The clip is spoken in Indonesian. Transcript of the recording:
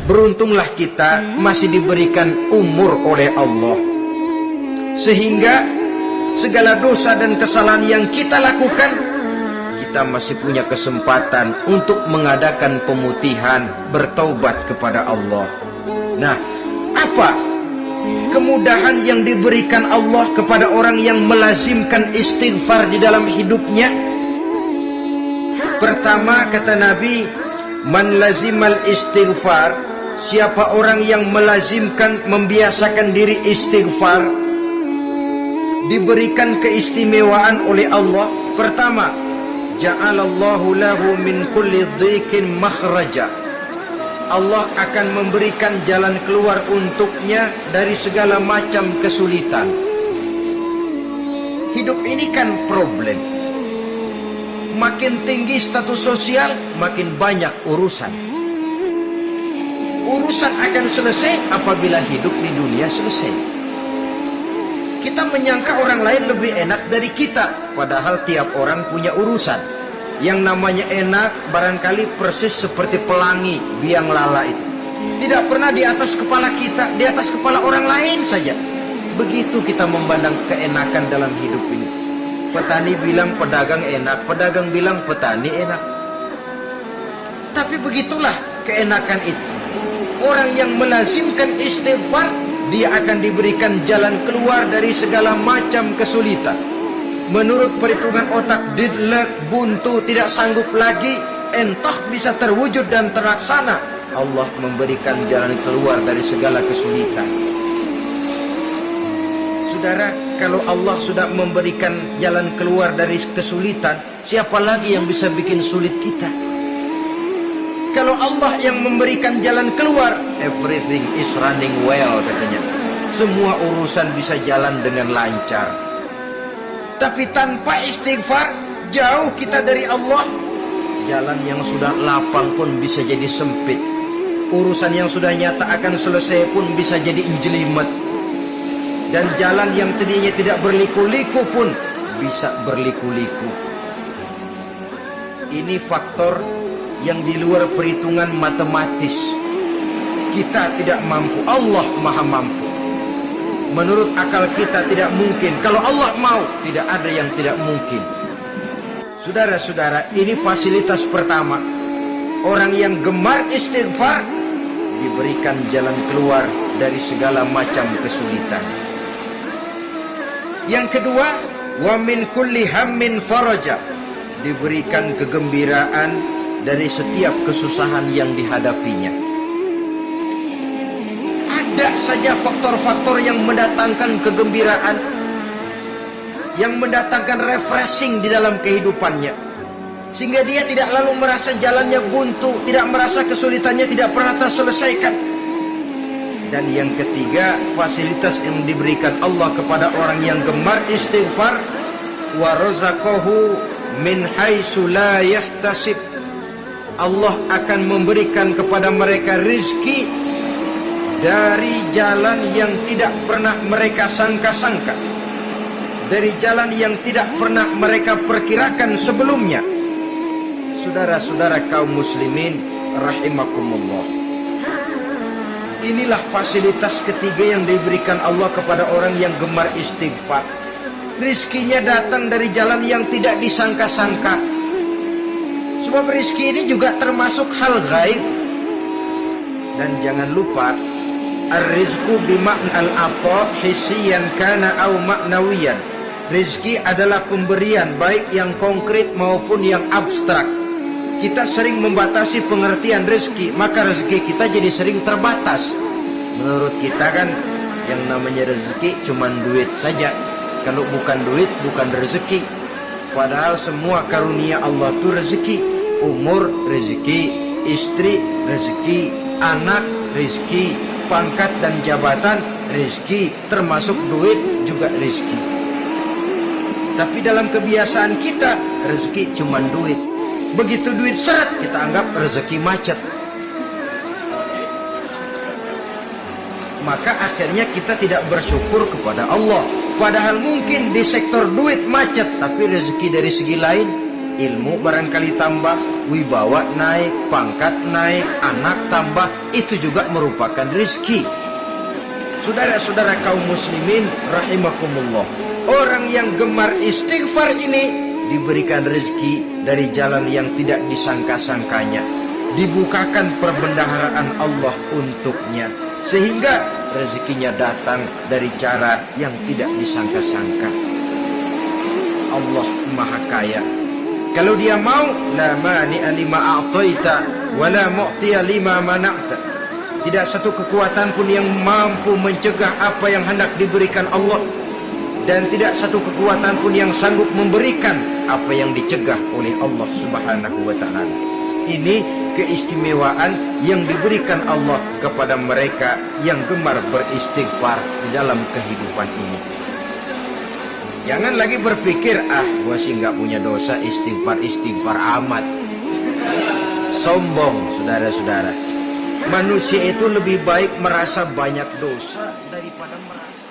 beruntunglah kita masih diberikan umur oleh Allah, sehingga segala dosa dan kesalahan yang kita lakukan, kita masih punya kesempatan untuk mengadakan pemutihan, bertaubat kepada Allah. Nah, apa kemudahan yang diberikan Allah kepada orang yang melazimkan istighfar di dalam hidupnya? Pertama, kata Nabi, man lazimal istighfar, siapa orang yang melazimkan, membiasakan diri istighfar, diberikan keistimewaan oleh Allah. Pertama, ja'alallahu lahu min kulli dhiqin makhraja, Allah akan memberikan jalan keluar untuknya dari segala macam kesulitan. Hidup ini kan problem. Makin tinggi status sosial, makin banyak urusan. Urusan akan selesai apabila hidup di dunia selesai. Kita menyangka orang lain lebih enak dari kita, padahal tiap orang punya urusan. Yang namanya enak barangkali persis seperti pelangi biang lala itu, tidak pernah di atas kepala kita, di atas kepala orang lain saja. Begitu kita memandang keenakan dalam hidup ini. Petani bilang pedagang enak, pedagang bilang petani enak. Tapi begitulah keenakan itu. Orang yang melazimkan istighfar, dia akan diberikan jalan keluar dari segala macam kesulitan. Menurut perhitungan otak, didlek, buntu, tidak sanggup lagi, entah bisa terwujud dan terlaksana, Allah memberikan jalan keluar dari segala kesulitan. Saudara, kalau Allah sudah memberikan jalan keluar dari kesulitan, siapa lagi yang bisa bikin sulit kita? Kalau Allah yang memberikan jalan keluar, everything is running well, katanya. Semua urusan bisa jalan dengan lancar. Tapi tanpa istighfar, jauh kita dari Allah. Jalan yang sudah lapang pun bisa jadi sempit. Urusan yang sudah nyata akan selesai pun bisa jadi injelimet. Dan jalan yang tadinya tidak berliku-liku pun bisa berliku-liku. Ini faktor yang di luar perhitungan matematis. Kita tidak mampu, Allah maha mampu. Menurut akal kita tidak mungkin. Kalau Allah mau, tidak ada yang tidak mungkin. Saudara-saudara, ini fasilitas pertama. Orang yang gemar istighfar diberikan jalan keluar dari segala macam kesulitan. Yang kedua, wa min kulli hammin faraja, diberikan kegembiraan dari setiap kesusahan yang dihadapinya. Ada saja faktor-faktor yang mendatangkan kegembiraan, yang mendatangkan refreshing di dalam kehidupannya, sehingga dia tidak lalu merasa jalannya buntu, tidak merasa kesulitannya tidak pernah terselesaikan. Dan yang ketiga, fasilitas yang diberikan Allah kepada orang yang gemar istighfar, wa razaqahu min haitsu la yahtasib, Allah akan memberikan kepada mereka rizki dari jalan yang tidak pernah mereka sangka-sangka, dari jalan yang tidak pernah mereka perkirakan sebelumnya. Saudara-saudara kaum muslimin rahimakumullah, inilah fasilitas ketiga yang diberikan Allah kepada orang yang gemar istighfar. Rizkinya datang dari jalan yang tidak disangka-sangka. Sebab rizki ini juga termasuk hal gaib. Dan jangan lupa, ar-rizqu bima'na al-ata hissiyan kana aw ma'nawiyan. Rizki adalah pemberian, baik yang konkret maupun yang abstrak. Kita sering membatasi pengertian rezeki, maka rezeki kita jadi sering terbatas. Menurut kita kan yang namanya rezeki cuma duit saja. Kalau bukan duit, bukan rezeki. Padahal semua karunia Allah itu rezeki. Umur, rezeki. Istri, rezeki. Anak, rezeki. Pangkat dan jabatan, rezeki. Termasuk duit juga rezeki. Tapi dalam kebiasaan kita, rezeki cuma duit. Begitu duit seret, kita anggap rezeki macet. Maka akhirnya kita tidak bersyukur kepada Allah. Padahal mungkin di sektor duit macet, tapi rezeki dari segi lain ilmu barangkali tambah, wibawa naik, pangkat naik, anak tambah, itu juga merupakan rezeki. Saudara-saudara kaum muslimin rahimakumullah, orang yang gemar istighfar ini diberikan rezeki dari jalan yang tidak disangka-sangkanya, dibukakan perbendaharaan Allah untuknya, sehingga rezekinya datang dari cara yang tidak disangka-sangka. Allah Maha Kaya. Kalau dia mau, la mani'a lima a'taita wa la mu'tiya lima mana'ta. Tidak satu kekuatan pun yang mampu mencegah apa yang hendak diberikan Allah, dan tidak satu kekuatan pun yang sanggup memberikan apa yang dicegah oleh Allah Subhanahu wa taala. Ini keistimewaan yang diberikan Allah kepada mereka yang gemar beristighfar di dalam kehidupan ini. Jangan lagi berpikir, gua sih nggak punya dosa, istighfar amat. Sombong, saudara-saudara. Manusia itu lebih baik merasa banyak dosa daripada merasa